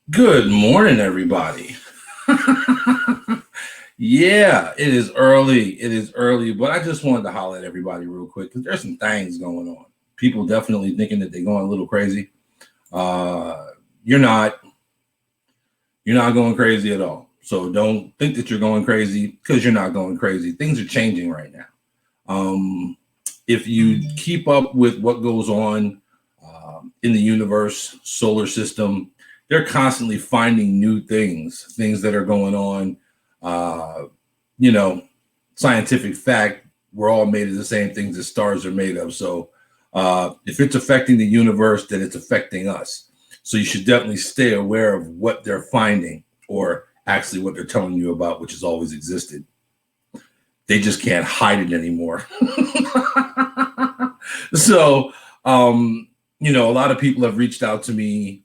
Good morning, everybody. Yeah, it is early. It is early, but I just wanted to holler at everybody real quick because there's some things going on. People definitely thinking that they're going a little crazy. Uh, you're not. You're not going crazy at all. So don't think that you're going crazy because you're not going crazy. Things are changing right now. Um, if you keep up with what goes on in the universe, solar system, they're constantly finding new things that are going on. Uh, you know, scientific fact, we're all made of the same things that stars are made of. So if it's affecting the universe, then it's affecting us. So you should definitely stay aware of what they're finding or actually what they're telling you about, which has always existed. They just can't hide it anymore. so, um, a lot of people have reached out to me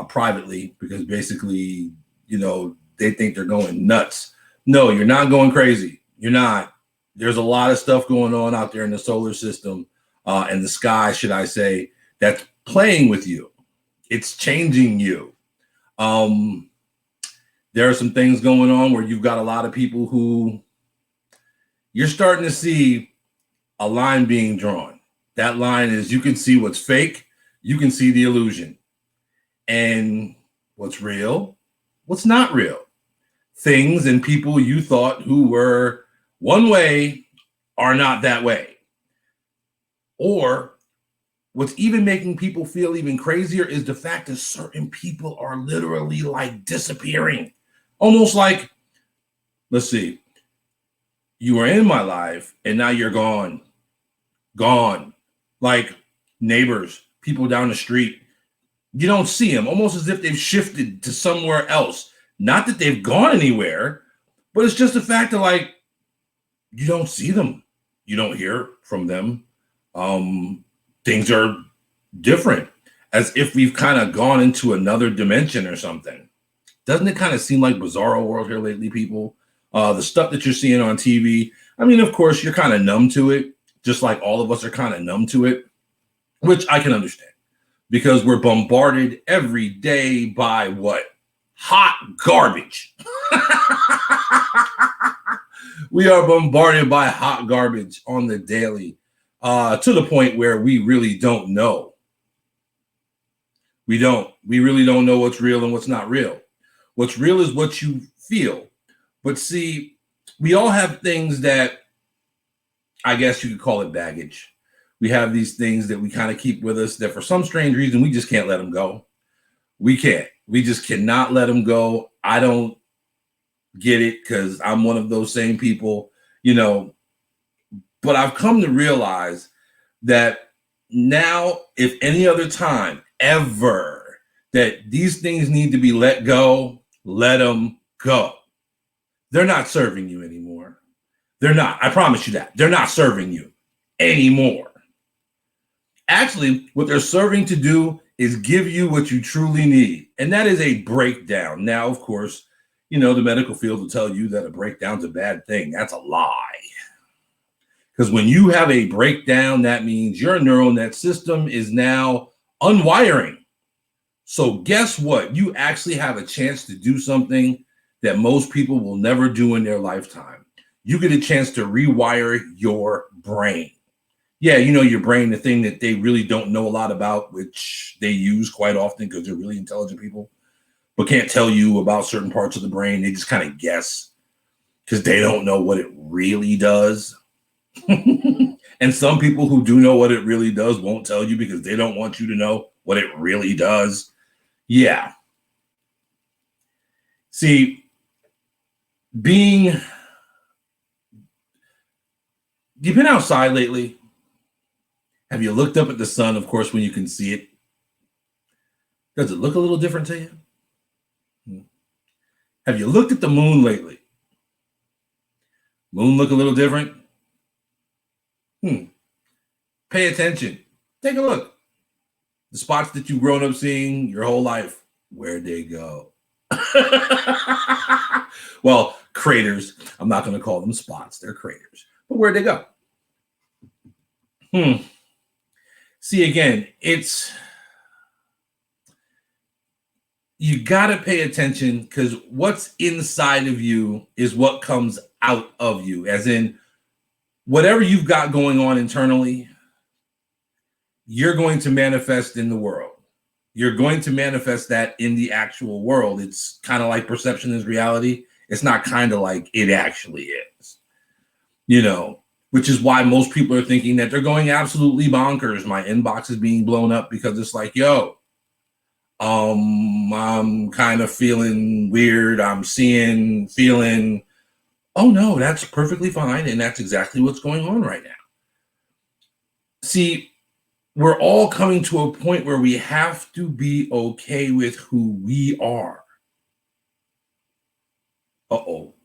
privately because basically, they think they're going nuts. No, you're not going crazy. You're not. There's a lot of stuff going on out there in the solar system and the sky, should I say, that's playing with you. It's changing you. Um, there are some things going on where you've got a lot of people who you're starting to see a line being drawn. That line is you can see what's fake, you can see the illusion, and what's real, what's not real. Things and people you thought who were one way are not that way. Or what's even making people feel even crazier is the fact that certain people are literally like disappearing. Almost like, let's see, you were in my life and now you're gone. Gone. Like neighbors, people down the street. You don't see them, almost as if they've shifted to somewhere else. Not that they've gone anywhere, but it's just the fact that like you don't see them, you don't hear from them. Um, things are different, as if we've kind of gone into another dimension or something. Doesn't it kind of seem like bizarro world here lately, people? The stuff that you're seeing on TV. I mean, of course, you're kind of numb to it, just like all of us are kind of numb to it, which I can understand because we're bombarded every day by what? Hot garbage. We are bombarded by hot garbage on the daily to the point where we really don't know. We don't. We really don't know what's real and what's not real. What's real is what you feel. But see, we all have things that I guess you could call it baggage. We have these things that we kind of keep with us that for some strange reason we just can't let them go. We can't. We just cannot let them go. I don't get it because I'm one of those same people, you know. But I've come to realize that now, if any other time ever that these things need to be let go, let them go. They're not serving you anymore. They're not. I promise you that. They're not serving you anymore. Actually, what they're serving to do is give you what you truly need, and that is a breakdown. Now, of course, the medical field will tell you that a breakdown's a bad thing. That's a lie. Because when you have a breakdown, that means your neural net system is now unwiring. So, guess what? You actually have a chance to do something that most people will never do in their lifetime. You get a chance to rewire your brain. Yeah, your brain, the thing that they really don't know a lot about, which they use quite often because they're really intelligent people, but can't tell you about certain parts of the brain. They just kind of guess because they don't know what it really does. And some people who do know what it really does won't tell you because they don't want you to know what it really does. Yeah. See, being you've been outside lately. Have you looked up at the sun, of course, when you can see it? Does it look a little different to you? Have you looked at the moon lately? Moon look a little different? Pay attention. Take a look. The spots that you've grown up seeing your whole life, where'd they go? Well, craters. I'm not going to call them spots. They're craters. But where'd they go? See, again, it's you got to pay attention, because what's inside of you is what comes out of you. As in, whatever you've got going on internally, you're going to manifest in the world. You're going to manifest that in the actual world. It's kind of like perception is reality. It's not kind of like it actually is, which is why most people are thinking that they're going absolutely bonkers. My inbox is being blown up because it's like, yo, I'm kind of feeling weird. I'm feeling, oh no, that's perfectly fine. And that's exactly what's going on right now. See, we're all coming to a point where we have to be okay with who we are. Uh-oh.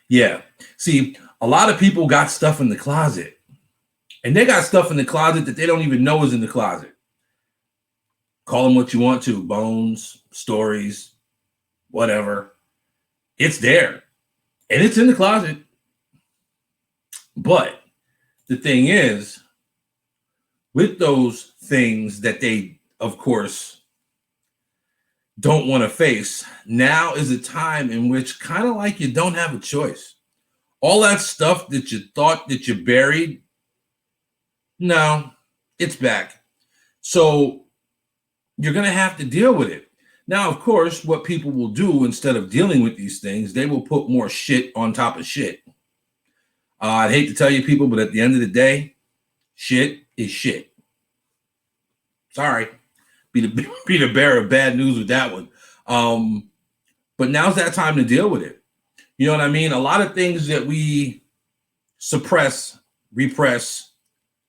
Yeah. See, a lot of people got stuff in the closet, and they got stuff in the closet that they don't even know is in the closet. Call them what you want to, bones, stories, whatever. It's there, and it's in the closet. But the thing is, with those things that they, of course, don't want to face, now is a time in which kind of like you don't have a choice. All that stuff that you thought that you buried, no, it's back. So you're going to have to deal with it. Now, of course, what people will do instead of dealing with these things, they will put more shit on top of shit. I'd hate to tell you people, but at the end of the day, shit is shit. Sorry. Be the bearer of bad news with that one. But now's that time to deal with it. You know what I mean? A lot of things that we suppress, repress,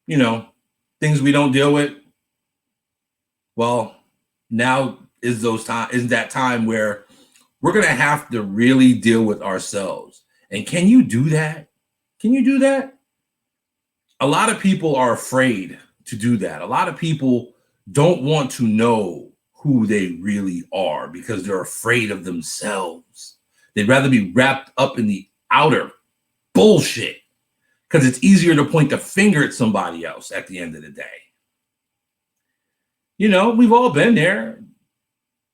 things we don't deal with. Well, now is that time where we're going to have to really deal with ourselves. And can you do that? Can you do that? A lot of people are afraid to do that. A lot of people don't want to know who they really are because they're afraid of themselves. They'd rather be wrapped up in the outer bullshit because it's easier to point the finger at somebody else at the end of the day. We've all been there.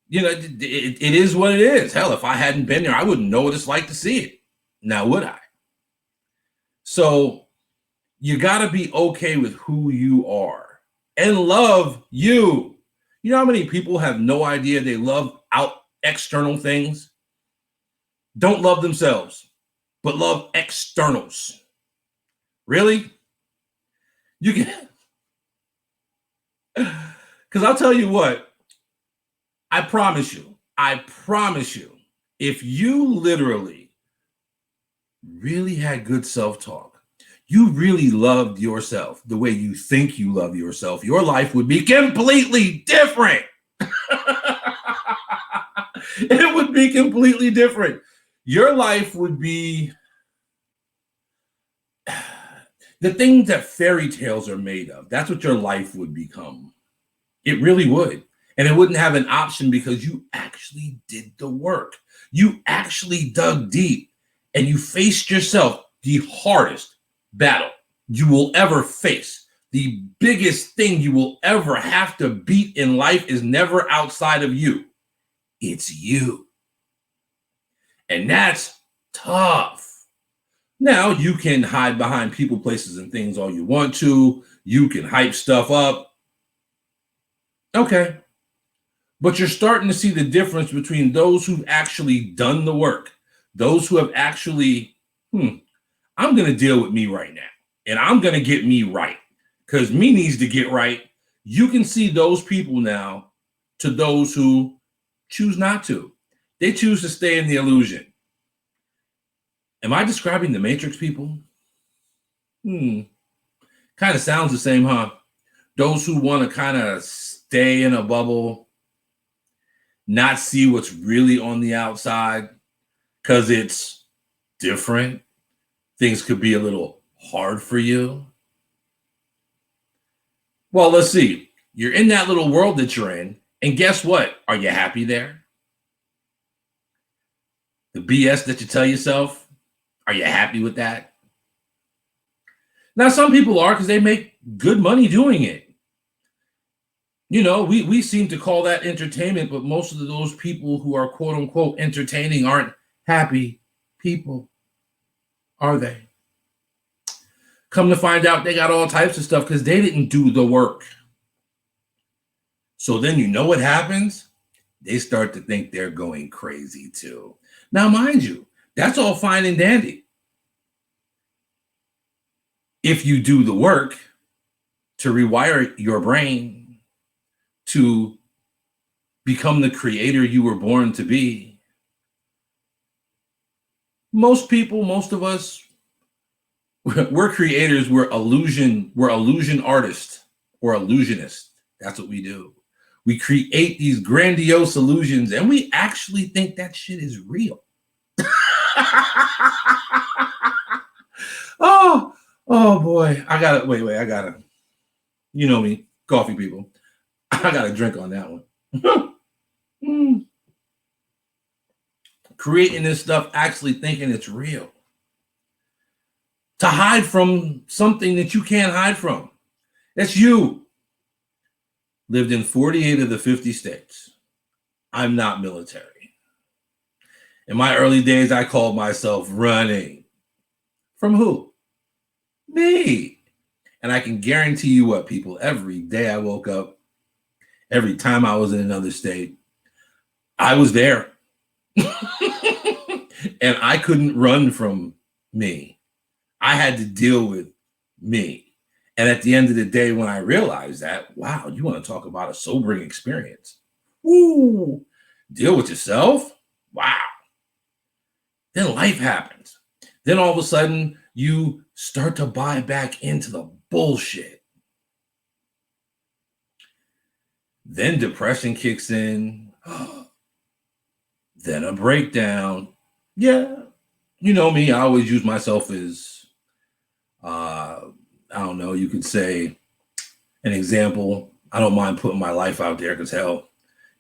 It is what it is. Hell, if I hadn't been there, I wouldn't know what it's like to see it. Now, would I? So you got to be okay with who you are and love you. You know how many people have no idea they love external things? Don't love themselves, but love externals. Really? You can. Because I'll tell you what, I promise you, if you literally really had good self-talk, you really loved yourself the way you think you love yourself, your life would be completely different. It would be completely different. Your life would be the things that fairy tales are made of. That's what your life would become. It really would. And it wouldn't have an option because you actually did the work. You actually dug deep and you faced yourself. The hardest battle you will ever face, the biggest thing you will ever have to beat in life is never outside of you. It's you. And that's tough. Now, you can hide behind people, places, and things all you want to. You can hype stuff up. Okay. But you're starting to see the difference between those who've actually done the work, those who have actually, I'm going to deal with me right now, and I'm going to get me right because me needs to get right. You can see those people now to those who choose not to. They choose to stay in the illusion. Am I describing the Matrix, people? Kind of sounds the same, huh? Those who want to kind of stay in a bubble, not see what's really on the outside because it's different. Things could be a little hard for you. Well, let's see. You're in that little world that you're in, and guess what? Are you happy there? The BS that you tell yourself, are you happy with that? Now, some people are because they make good money doing it. We seem to call that entertainment, but most of those people who are quote unquote entertaining aren't happy people, are they? Come to find out, they got all types of stuff because they didn't do the work. So then what happens? They start to think they're going crazy too. Now, mind you, that's all fine and dandy. If you do the work to rewire your brain to become the creator you were born to be, most people, most of us, we're creators, we're illusion artists or illusionists. That's what we do. We create these grandiose illusions and we actually think that shit is real. oh boy. I gotta wait, I gotta, you know me, coffee people. I gotta drink on that one. Creating this stuff, actually thinking it's real. To hide from something that you can't hide from. That's you. Lived in 48 of the 50 states. I'm not military. In my early days, I called myself running. From who? Me. And I can guarantee you what, people, every day I woke up, every time I was in another state, I was there. And I couldn't run from me. I had to deal with me. And at the end of the day, when I realized that, wow, you want to talk about a sobering experience. Woo! Deal with yourself? Wow. Then life happens. Then all of a sudden, you start to buy back into the bullshit. Then depression kicks in. Then a breakdown. Yeah. You know me, I always use myself as I don't know, you could say an example. I don't mind putting my life out there because hell,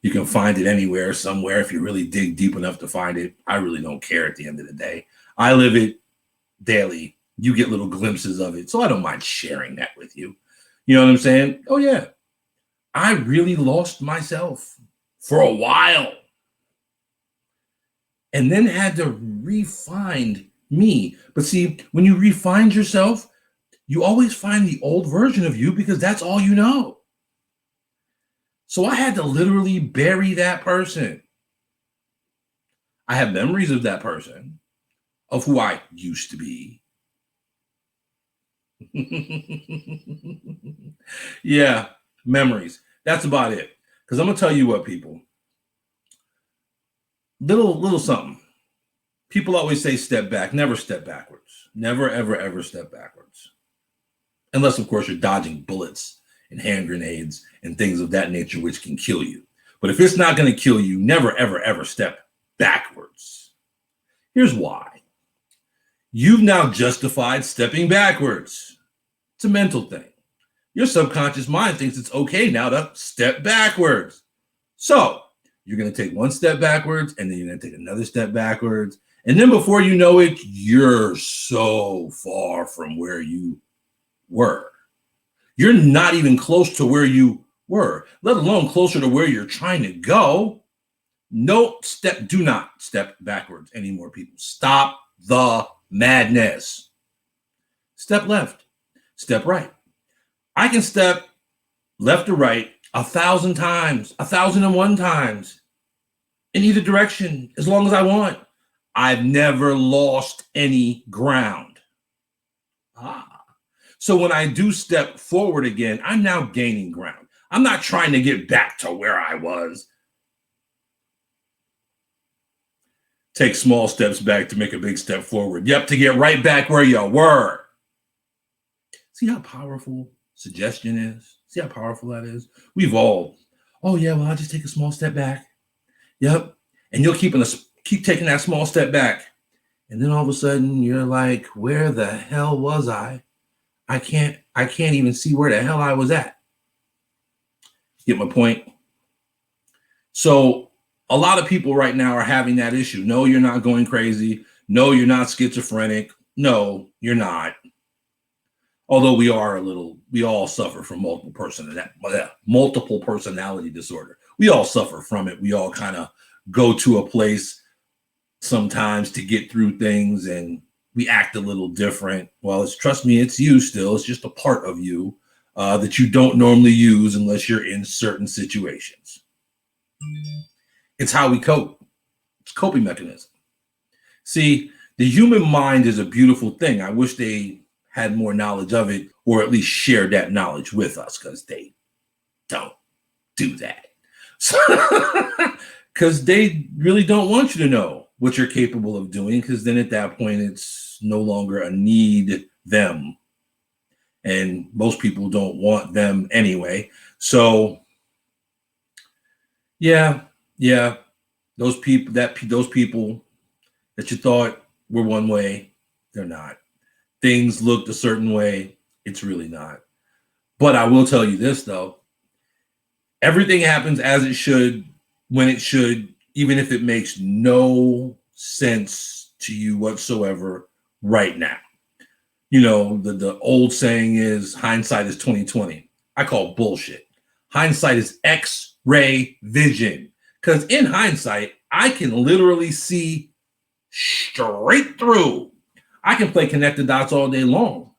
you can find it anywhere, somewhere, if you really dig deep enough to find it. I really don't care at the end of the day. I live it daily. You get little glimpses of it. So I don't mind sharing that with you. You know what I'm saying? Oh, yeah. I really lost myself for a while. And then had to re-find me. But see, when you re-find yourself, you always find the old version of you because that's all you know. So I had to literally bury that person. I have memories of that person, of who I used to be. Yeah, memories. That's about it. Because I'm going to tell you what, people. Little something. People always say step back. Never step backwards. Never, ever, ever step backwards. Unless, of course, you're dodging bullets and hand grenades and things of that nature, which can kill you. But if it's not going to kill you, never, ever, ever step backwards. Here's why. You've now justified stepping backwards. It's a mental thing. Your subconscious mind thinks it's okay now to step backwards. So you're going to take one step backwards, and then you're going to take another step backwards. And then before you know it, you're so far from where you were. You're not even close to where you were, let alone closer to where you're trying to go. Do not step backwards anymore, people. Stop the madness. Step left, step right. I can step left or right 1,000 times, 1,001 times in either direction as long as I want. I've never lost any ground. So when I do step forward again, I'm now gaining ground. I'm not trying to get back to where I was. Take small steps back to make a big step forward. Yep, to get right back where you were. See how powerful suggestion is? See how powerful that is? We've all, oh yeah, well, I'll just take a small step back. Yep. And you'll keep taking that small step back. And then all of a sudden you're like, where the hell was I? I can't even see where the hell I was at. Get my point? So a lot of people right now are having that issue. No, you're not going crazy. No, you're not schizophrenic. No, you're not. Although we all suffer from multiple personality disorder. We all suffer from it. We all kind of go to a place sometimes to get through things, and we act a little different. Well, trust me, it's you still. It's just a part of you that you don't normally use unless you're in certain situations. It's how we cope. It's a coping mechanism. See, the human mind is a beautiful thing. I wish they had more knowledge of it, or at least shared that knowledge with us, because they don't do that. Because they really don't want you to know what you're capable of doing, because then at that point, it's no longer a need them. And most people don't want them anyway. So, yeah, those people that you thought were one way, they're not. Things looked a certain way, it's really not. But I will tell you this, though. Everything happens as it should, when it should, even if it makes no sense to you whatsoever right now. You know, the old saying is hindsight is 20/20. I call bullshit. Hindsight is X-ray vision. Because in hindsight, I can literally see straight through. I can play connect the dots all day long.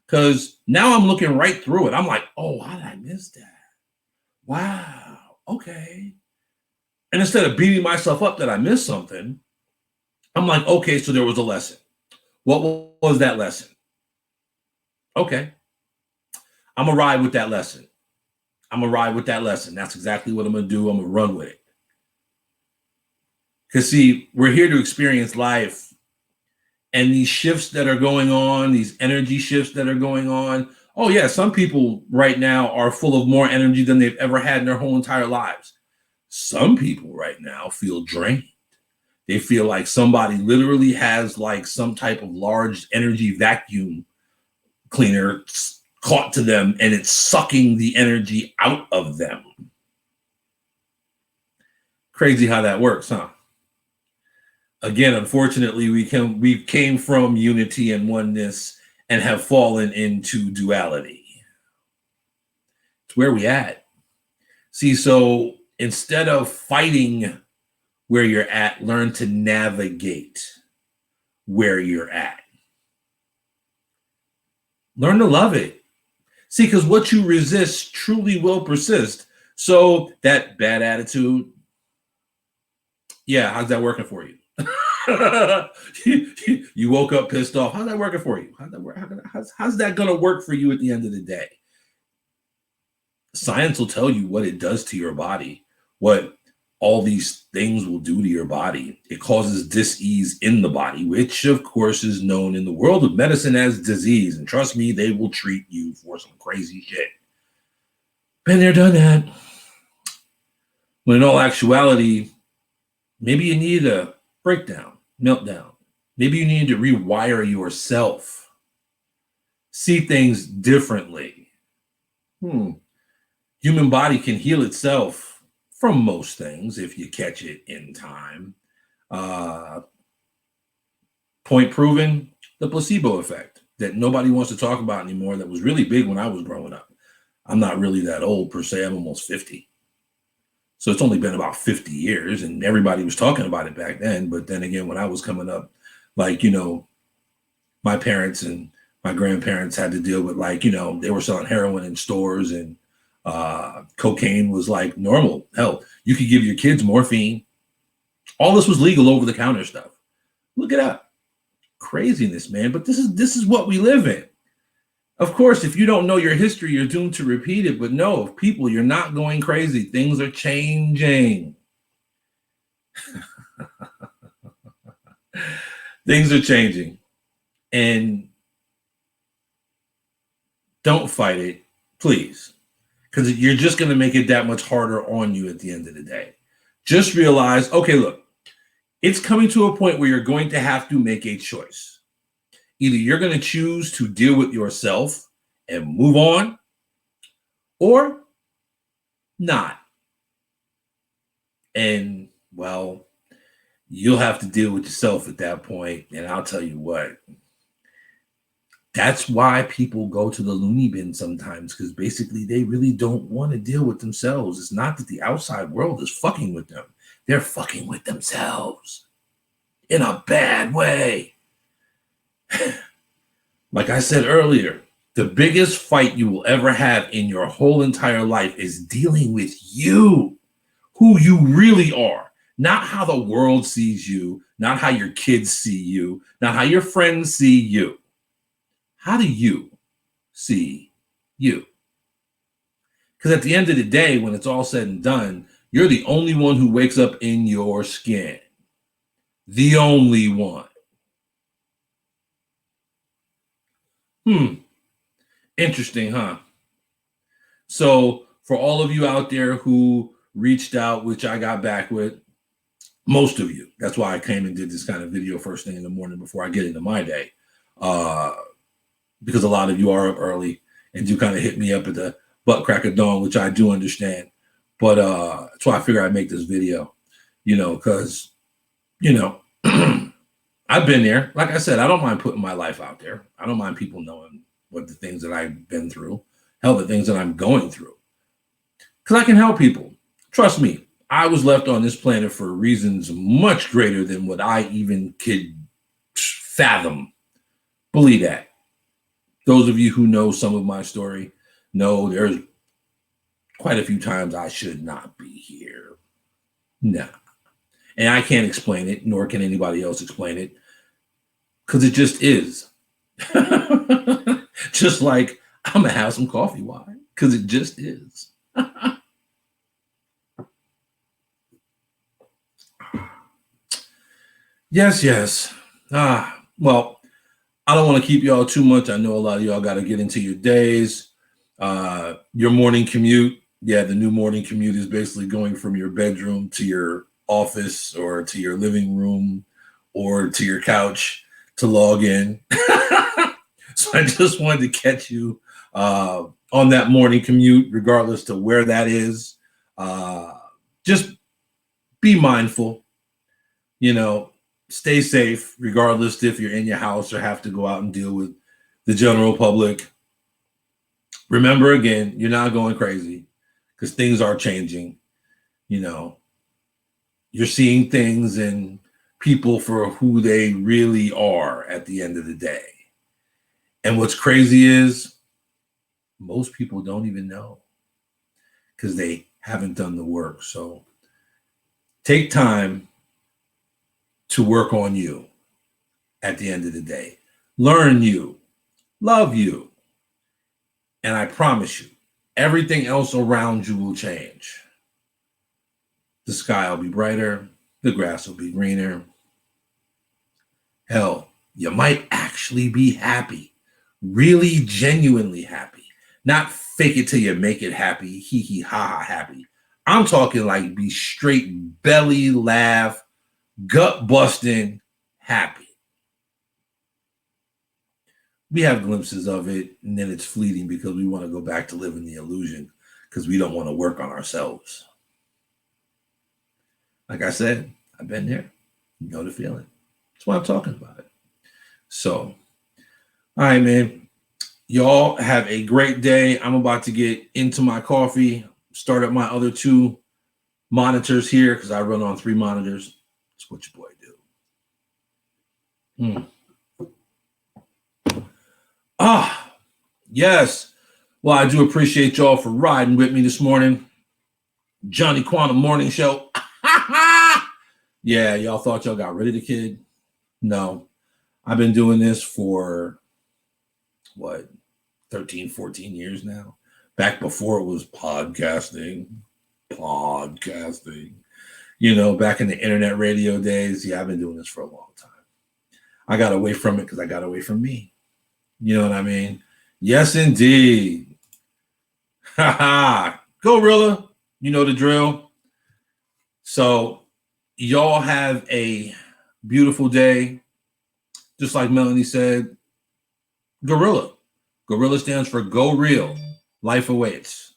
Because now I'm looking right through it. I'm like, oh, how did I miss that? Wow. Okay. And instead of beating myself up that I missed something, I'm like, okay, so there was a lesson. What was that lesson? Okay. I'm going to ride with that lesson. That's exactly what I'm going to do. I'm going to run with it. Because, see, we're here to experience life. And these shifts that are going on, these energy shifts that are going on. Oh, yeah, some people right now are full of more energy than they've ever had in their whole entire lives. Some people right now feel drained. They feel like somebody literally has like some type of large energy vacuum cleaner caught to them, and it's sucking the energy out of them. Crazy how that works, huh? Again, unfortunately, we came from unity and oneness and have fallen into duality. It's where we at. See, so instead of fighting where you're at, learn to navigate where you're at. Learn to love it. See, because what you resist truly will persist. So that bad attitude, yeah, how's that working for you? You woke up pissed off. How's that working for you? How's that going to work for you at the end of the day? Science will tell you what it does to your body, what all these things will do to your body. It causes dis-ease in the body, which of course is known in the world of medicine as disease. And trust me, they will treat you for some crazy shit. Been there, done that. When in all actuality, maybe you need a breakdown, meltdown. Maybe you need to rewire yourself. See things differently. Human body can heal itself from most things if you catch it in time. Point proven, the placebo effect that nobody wants to talk about anymore, that was really big when I was growing up. I'm not really that old per se. I'm almost 50. So it's only been about 50 years, and everybody was talking about it back then. But then again, when I was coming up, like, my parents and my grandparents had to deal with, like, they were selling heroin in stores, and cocaine was like normal. Hell, you could give your kids morphine. All this was legal over the counter stuff. Look it up. Craziness, man. But this is what we live in. Of course, if you don't know your history, you're doomed to repeat it. But no, people, you're not going crazy. Things are changing. Things are changing. And don't fight it, please. Because you're just going to make it that much harder on you at the end of the day. Just realize, okay, look, it's coming to a point where you're going to have to make a choice. Either you're going to choose to deal with yourself and move on, or not. And, well, you'll have to deal with yourself at that point. And I'll tell you what, That's why people go to the loony bin sometimes, because basically they really don't want to deal with themselves. It's not that the outside world is fucking with them. They're fucking with themselves in a bad way. Like I said earlier, the biggest fight you will ever have in your whole entire life is dealing with you, who you really are, not how the world sees you, not how your kids see you, not how your friends see you. How do you see you? Because at the end of the day, when it's all said and done, you're the only one who wakes up in your skin. The only one. Interesting, huh? So for all of you out there who reached out, which I got back with, most of you, that's why I came and did this kind of video first thing in the morning before I get into my day. Because a lot of you are up early and do kind of hit me up at the butt crack of dawn, which I do understand. But that's why I figure I'd make this video, because, I've been there. Like I said, I don't mind putting my life out there. I don't mind people knowing what the things that I've been through, hell, the things that I'm going through. Because I can help people. Trust me, I was left on this planet for reasons much greater than what I even could fathom. Believe that. Those of you who know some of my story know there's quite a few times I should not be here. Nah. And I can't explain it, nor can anybody else explain it, because it just is. Just like I'm going to have some coffee. Why? Because it just is. Yes. Well, I don't want to keep y'all too much. I know a lot of y'all got to get into your days. Your morning commute. Yeah, the new morning commute is basically going from your bedroom to your office or to your living room or to your couch to log in. So I just wanted to catch you on that morning commute, regardless to where that is. Just be mindful, stay safe, regardless if you're in your house or have to go out and deal with the general public. Remember, again, you're not going crazy because things are changing. You're seeing things and people for who they really are at the end of the day. And what's crazy is most people don't even know because they haven't done the work. So take time to work on you at the end of the day. Learn you, love you. And I promise you, everything else around you will change. The sky will be brighter. The grass will be greener. Hell, you might actually be happy. Really genuinely happy. Not fake it till you make it happy. Hee hee ha ha happy. I'm talking like be straight belly laugh, gut busting happy. We have glimpses of it, and then it's fleeting because we want to go back to living the illusion because we don't want to work on ourselves. Like I said, I've been there. You know the feeling. That's why I'm talking about it. So, all right, man. Y'all have a great day. I'm about to get into my coffee, start up my other 2 monitors here because I run on 3 monitors. That's what your boy do. Yes. Well, I do appreciate y'all for riding with me this morning. Johnny Quantum Morning Show. Yeah, y'all thought y'all got rid of the kid? No. I've been doing this for, 13, 14 years now. Back before it was podcasting. Back in the internet radio days. Yeah, I've been doing this for a long time. I got away from it because I got away from me. You know what I mean? Yes, indeed. Gorilla. You know the drill. So y'all have a beautiful day. Just like Melanie said, Gorilla. Gorilla stands for Go Real. Life awaits.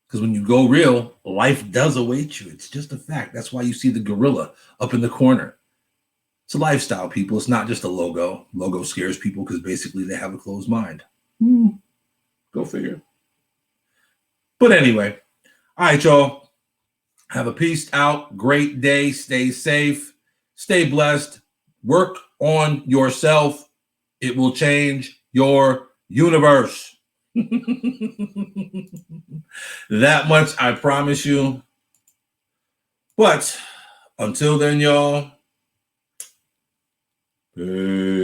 Because when you go real, life does await you. It's just a fact. That's why you see the gorilla up in the corner. It's a lifestyle, people. It's not just a logo. Logo scares people because basically they have a closed mind. Go figure. But anyway, all right, y'all. Have a peace out. Great day. Stay safe. Stay blessed. Work on yourself. It will change your universe. That much I promise you. But until then, y'all. Peace.